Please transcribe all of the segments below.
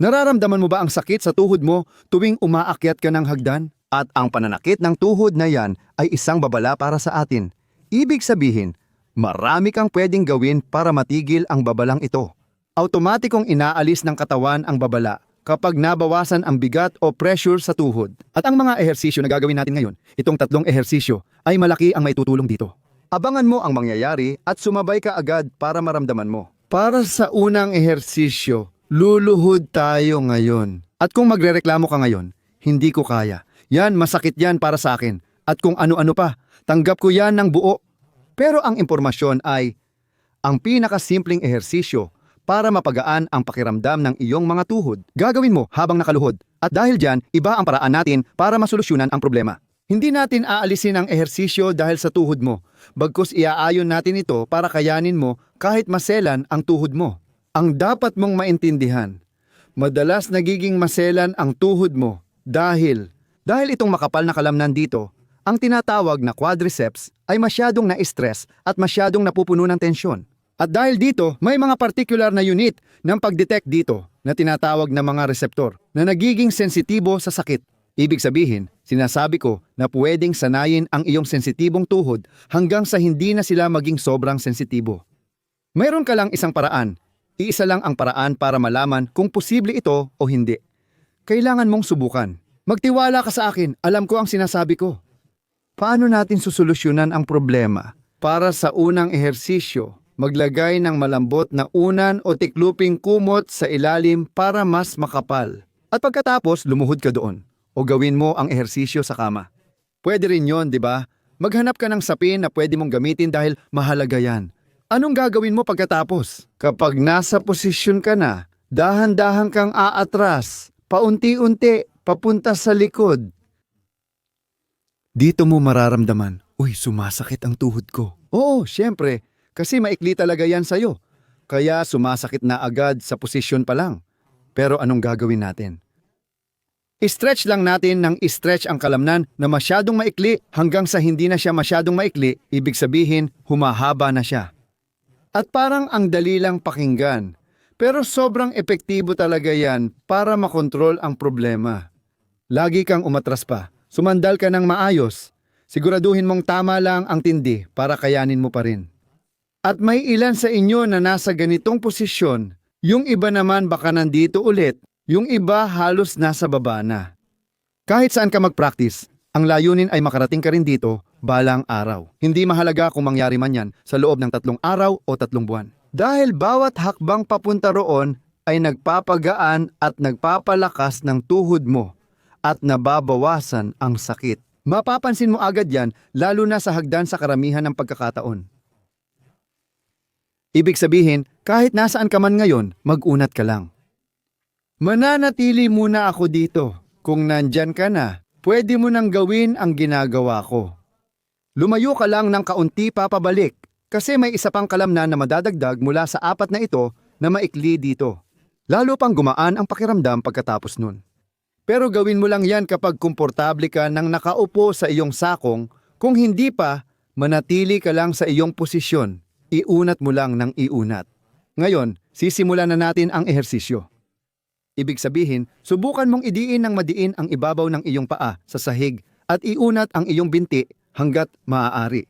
Nararamdaman mo ba ang sakit sa tuhod mo tuwing umaakyat ka ng hagdan? At ang pananakit ng tuhod na yan ay isang babala para sa atin. Ibig sabihin, marami kang pwedeng gawin para matigil ang babalang ito. Automatikong inaalis ng katawan ang babala kapag nabawasan ang bigat o pressure sa tuhod. At ang mga ehersisyo na gagawin natin ngayon, itong 3 ehersisyo, ay malaki ang maitutulong dito. Abangan mo ang mangyayari at sumabay ka agad para maramdaman mo. Para sa unang ehersisyo, luluhod tayo ngayon. At kung magrereklamo ka ngayon, hindi ko kaya. Yan, masakit yan para sa akin. At kung ano-ano pa, tanggap ko yan ng buo. Pero ang impormasyon ay, ang pinakasimpleng ehersisyo para mapagaan ang pakiramdam ng iyong mga tuhod, gagawin mo habang nakaluhod. At dahil dyan, iba ang paraan natin para masolusyonan ang problema. Hindi natin aalisin ang ehersisyo dahil sa tuhod mo, bagkus iaayon natin ito para kayanin mo kahit maselan ang tuhod mo. Ang dapat mong maintindihan, madalas nagiging maselan ang tuhod mo dahil itong makapal na kalamnan dito, ang tinatawag na quadriceps ay masyadong na-stress at masyadong napupuno ng tensyon. At dahil dito, may mga particular na unit ng pag-detect dito na tinatawag na mga reseptor na nagiging sensitibo sa sakit. Ibig sabihin, sinasabi ko na pwedeng sanayin ang iyong sensitibong tuhod hanggang sa hindi na sila maging sobrang sensitibo. Mayroon ka lang isang paraan. Iisa lang ang paraan para malaman kung posible ito o hindi. Kailangan mong subukan. Magtiwala ka sa akin, alam ko ang sinasabi ko. Paano natin susolusyonan ang problema? Para sa unang ehersisyo, maglagay ng malambot na unan o tikluping kumot sa ilalim para mas makapal. At pagkatapos, lumuhod ka doon. O gawin mo ang ehersisyo sa kama. Pwede rin yon, di ba? Maghanap ka ng sapin na pwede mong gamitin dahil mahalaga yan. Anong gagawin mo pagkatapos? Kapag nasa posisyon ka na, dahan-dahan kang aatras, paunti-unti, papunta sa likod. Dito mo mararamdaman, uy, sumasakit ang tuhod ko. Oo, syempre, kasi maikli talaga yan sa'yo. Kaya sumasakit na agad sa posisyon pa lang. Pero anong gagawin natin? I-stretch lang natin ng i-stretch ang kalamnan na masyadong maikli hanggang sa hindi na siya masyadong maikli, ibig sabihin humahaba na siya. At parang ang dali lang pakinggan, pero sobrang epektibo talaga yan para makontrol ang problema. Lagi kang umatras pa, sumandal ka ng maayos, siguraduhin mong tama lang ang tindi para kayanin mo pa rin. At may ilan sa inyo na nasa ganitong posisyon, yung iba naman baka nandito ulit, yung iba halos nasa baba na. Kahit saan ka mag-practice, ang layunin ay makarating ka rin dito balang araw. Hindi mahalaga kung mangyari man yan sa loob ng 3 araw o 3 buwan. Dahil bawat hakbang papunta roon ay nagpapagaan at nagpapalakas ng tuhod mo at nababawasan ang sakit. Mapapansin mo agad yan lalo na sa hagdan sa karamihan ng pagkakataon. Ibig sabihin, kahit nasaan ka man ngayon, mag-unat ka lang. Mananatili muna ako dito. Kung nandyan ka na, pwede mo nang gawin ang ginagawa ko. Lumayo ka lang ng kaunti papabalik kasi may isa pang kalamnan na madadagdag mula sa 4 na ito na maikli dito. Lalo pang gumaan ang pakiramdam pagkatapos nun. Pero gawin mo lang yan kapag komportable ka nang nakaupo sa iyong sakong. Kung hindi pa, manatili ka lang sa iyong posisyon. Iunat mo lang ng iunat. Ngayon, sisimulan na natin ang ehersisyo. Ibig sabihin, subukan mong idiin ng madiin ang ibabaw ng iyong paa sa sahig at iunat ang iyong binti hanggat maaari.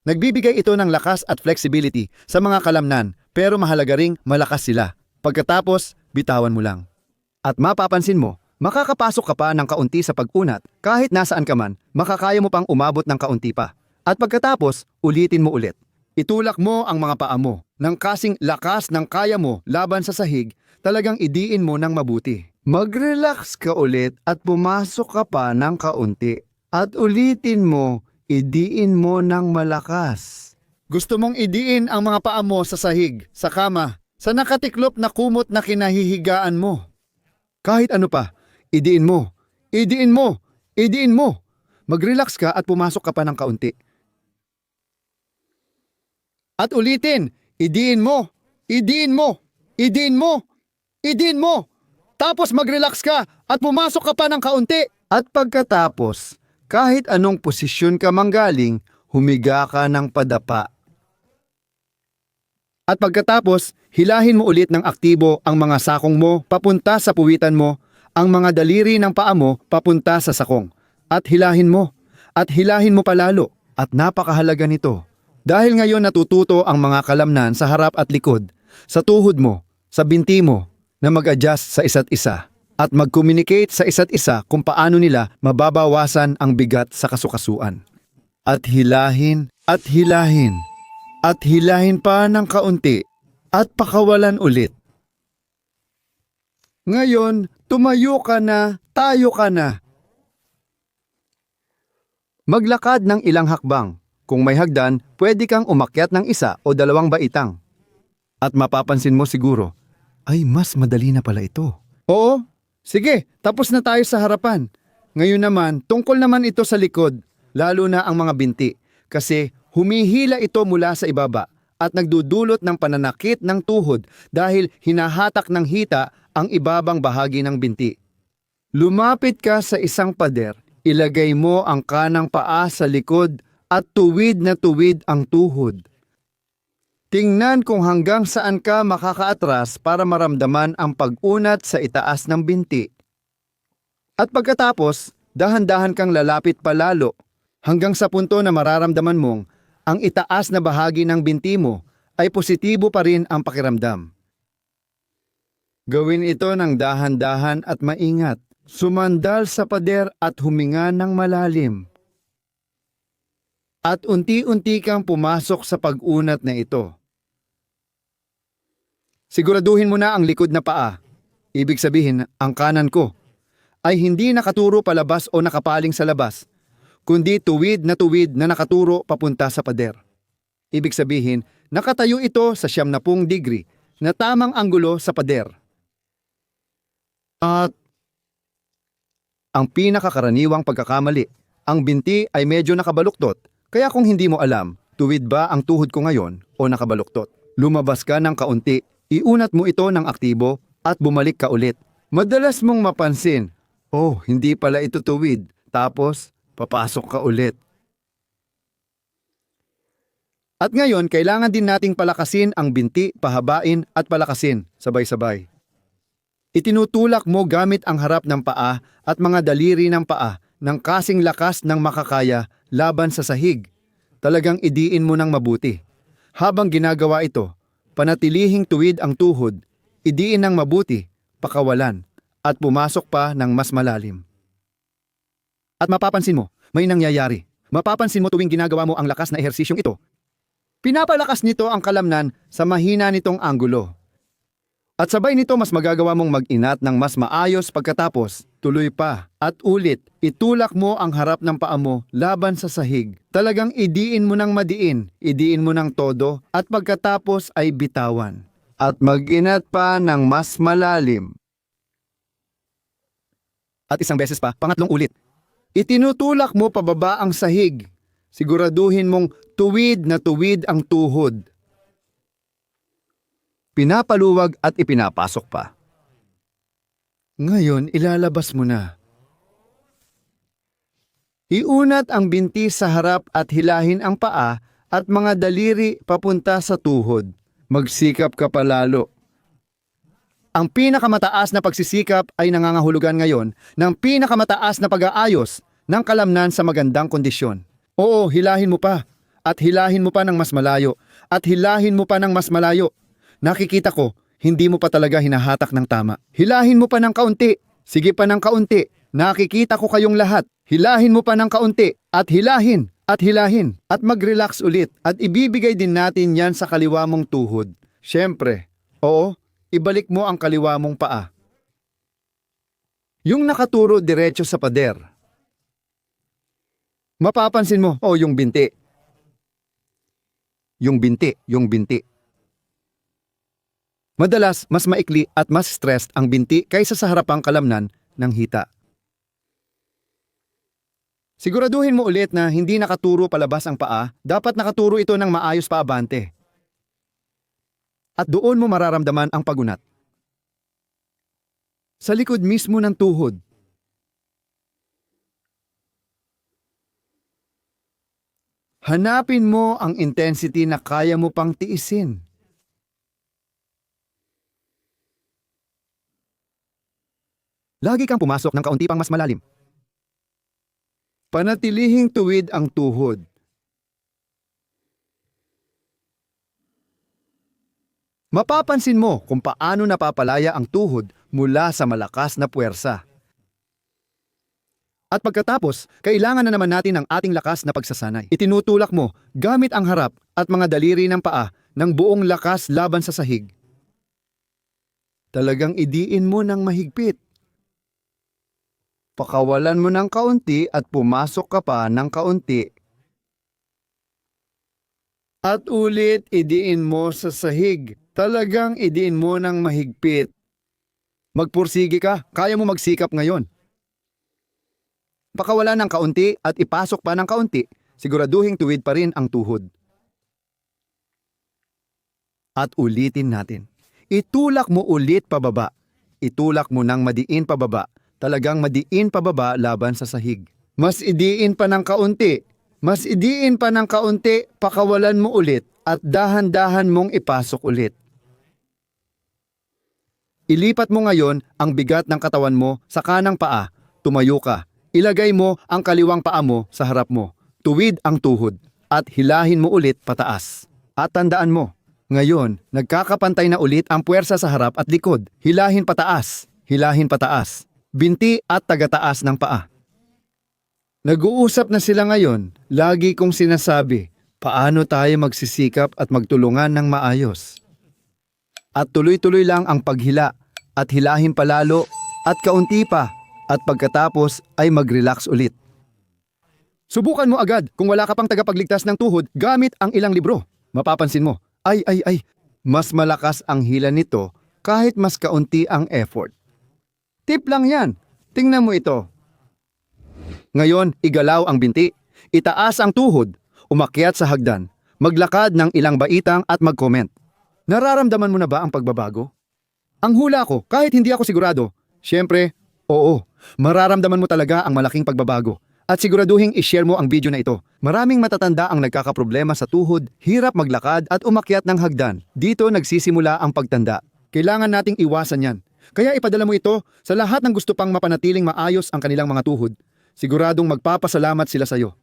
Nagbibigay ito ng lakas at flexibility sa mga kalamnan pero mahalaga ring malakas sila. Pagkatapos, bitawan mo lang. At mapapansin mo, makakapasok ka pa ng kaunti sa pag-unat kahit nasaan ka man, makakaya mo pang umabot ng kaunti pa. At pagkatapos, ulitin mo ulit. Itulak mo ang mga paa mo ng kasing lakas ng kaya mo laban sa sahig, talagang idiin mo ng mabuti. Mag-relax ka ulit at pumasok ka pa ng kaunti. At ulitin mo, idiin mo ng malakas. Gusto mong idiin ang mga paa mo sa sahig, sa kama, sa nakatiklop na kumot na kinahihigaan mo. Kahit ano pa, idiin mo, idiin mo, idiin mo. Mag-relax ka at pumasok ka pa ng kaunti. At ulitin, idiin mo, idiin mo, idiin mo, idiin mo. Tapos mag-relax ka at pumasok ka pa ng kaunti. At pagkatapos, kahit anong posisyon ka manggaling, humiga ka ng padapa. At pagkatapos, hilahin mo ulit ng aktibo ang mga sakong mo papunta sa puwitan mo, ang mga daliri ng paa mo papunta sa sakong. At hilahin mo palalo. At napakahalaga nito. Dahil ngayon natututo ang mga kalamnan sa harap at likod, sa tuhod mo, sa binti mo, na mag-adjust sa isa't isa. At mag-communicate sa isa't isa kung paano nila mababawasan ang bigat sa kasukasuan. At hilahin, at hilahin. At hilahin pa ng kaunti at pakawalan ulit. Ngayon, tumayo ka na, tayo ka na. Maglakad ng ilang hakbang. Kung may hagdan, pwede kang umakyat ng isa o dalawang baitang. At mapapansin mo siguro, ay mas madali na pala ito. Oo, sige, tapos na tayo sa harapan. Ngayon naman, tungkol naman ito sa likod, lalo na ang mga binti. Kasi humihila ito mula sa ibaba at nagdudulot ng pananakit ng tuhod dahil hinahatak ng hita ang ibabang bahagi ng binti. Lumapit ka sa isang pader, ilagay mo ang kanang paa sa likod at tuwid na tuwid ang tuhod. Tingnan kung hanggang saan ka makakaatras para maramdaman ang pag-unat sa itaas ng binti. At pagkatapos, dahan-dahan kang lalapit palalo hanggang sa punto na mararamdaman mong ang itaas na bahagi ng binti mo ay positibo pa rin ang pakiramdam. Gawin ito ng dahan-dahan at maingat. Sumandal sa pader at huminga ng malalim. At unti-unti kang pumasok sa pag-unat na ito. Siguraduhin mo na ang likod na paa. Ibig sabihin, ang kanan ko ay hindi nakaturo palabas o nakapaling sa labas, kundi tuwid na nakaturo papunta sa pader. Ibig sabihin, nakatayo ito sa 90 degree na tamang anggulo sa pader. At ang pinakakaraniwang pagkakamali, ang binti ay medyo nakabaluktot, kaya kung hindi mo alam, tuwid ba ang tuhod ko ngayon o nakabaluktot? Lumabas ka ng kaunti, iunat mo ito ng aktibo at bumalik ka ulit. Madalas mong mapansin, oh, hindi pala ito tuwid, tapos papasok ka ulit. At ngayon, kailangan din nating palakasin ang binti, pahabain at palakasin, sabay-sabay. Itinutulak mo gamit ang harap ng paa at mga daliri ng paa ng kasing lakas ng makakaya laban sa sahig. Talagang idiin mo ng mabuti. Habang ginagawa ito, panatilihing tuwid ang tuhod, idiin ng mabuti, pakawalan, at pumasok pa ng mas malalim. At mapapansin mo, may nangyayari. Mapapansin mo tuwing ginagawa mo ang lakas na ehersisyong ito. Pinapalakas nito ang kalamnan sa mahina nitong anggulo. At sabay nito mas magagawa mong mag-inat ng mas maayos pagkatapos, tuloy pa, at ulit, itulak mo ang harap ng paa mo laban sa sahig. Talagang idiin mo ng madiin, idiin mo ng todo, at pagkatapos ay bitawan. At mag-inat pa ng mas malalim. At isang beses pa, pangatlong ulit. Itinutulak mo pababa ang sahig. Siguraduhin mong tuwid na tuwid ang tuhod. Pinapaluwag at ipinapasok pa. Ngayon, ilalabas mo na. Iunat ang binti sa harap at hilahin ang paa at mga daliri papunta sa tuhod. Magsikap ka palalo. Ang pinakamataas na pagsisikap ay nangangahulugan ngayon ng pinakamataas na pag-aayos ng kalamnan sa magandang kondisyon. Oo, hilahin mo pa. At hilahin mo pa ng mas malayo. At hilahin mo pa ng mas malayo. Nakikita ko, hindi mo pa talaga hinahatak ng tama. Hilahin mo pa ng kaunti. Sige pa ng kaunti. Nakikita ko kayong lahat. Hilahin mo pa ng kaunti. At hilahin. At hilahin. At mag-relax ulit. At ibibigay din natin yan sa kaliwa mong tuhod. Siyempre. Oo, ibalik mo ang kaliwa mong paa. Yung nakaturo diretso sa pader. Mapapansin mo, yung binti. Yung binti. Madalas, mas maikli at mas stressed ang binti kaysa sa harapang kalamnan ng hita. Siguraduhin mo ulit na hindi nakaturo palabas ang paa, dapat nakaturo ito ng maayos paabante. At doon mo mararamdaman ang pagunat. Sa likod mismo ng tuhod. Hanapin mo ang intensity na kaya mo pang tiisin. Lagi kang pumasok ng kaunti pang mas malalim. Panatilihing tuwid ang tuhod. Mapapansin mo kung paano napapalaya ang tuhod mula sa malakas na puwersa. At pagkatapos, kailangan na naman natin ang ating lakas na pagsasanay. Itinutulak mo gamit ang harap at mga daliri ng paa ng buong lakas laban sa sahig. Talagang idiin mo ng mahigpit. Pakawalan mo ng kaunti at pumasok ka pa ng kaunti. At ulit idiin mo sa sahig. Talagang idiin mo ng mahigpit. Magpursige ka, kaya mo magsikap ngayon. Pakawalan ng kaunti at ipasok pa ng kaunti, siguraduhing tuwid pa rin ang tuhod. At ulitin natin. Itulak mo ulit pababa. Itulak mo ng madiin pababa. Talagang madiin pababa laban sa sahig. Mas idiin pa ng kaunti. Mas idiin pa ng kaunti, pakawalan mo ulit at dahan-dahan mong ipasok ulit. Ilipat mo ngayon ang bigat ng katawan mo sa kanang paa. Tumayo ka. Ilagay mo ang kaliwang paa mo sa harap mo. Tuwid ang tuhod at hilahin mo ulit pataas. At tandaan mo, ngayon, nagkakapantay na ulit ang puwersa sa harap at likod. Hilahin pataas. Hilahin pataas. Binti at tagataas ng paa. Nag-uusap na sila ngayon. Lagi kong sinasabi, paano tayo magsisikap at magtulungan ng maayos. At tuloy-tuloy lang ang paghila at hilahin palalo at kaunti pa at pagkatapos ay mag-relax ulit. Subukan mo agad kung wala ka pang tagapagligtas ng tuhod gamit ang ilang libro. Mapapansin mo, ay, mas malakas ang hila nito kahit mas kaunti ang effort. Tip lang yan. Tingnan mo ito. Ngayon, igalaw ang binti. Itaas ang tuhod. Umakyat sa hagdan. Maglakad ng ilang baitang at mag-comment. Nararamdaman mo na ba ang pagbabago? Ang hula ko, kahit hindi ako sigurado, syempre, oo, mararamdaman mo talaga ang malaking pagbabago. At siguraduhing ishare mo ang video na ito. Maraming matatanda ang nagkakaproblema sa tuhod, hirap maglakad at umakyat ng hagdan. Dito nagsisimula ang pagtanda. Kailangan nating iwasan yan. Kaya ipadala mo ito sa lahat ng gusto pang mapanatiling maayos ang kanilang mga tuhod. Siguradong magpapasalamat sila sa iyo.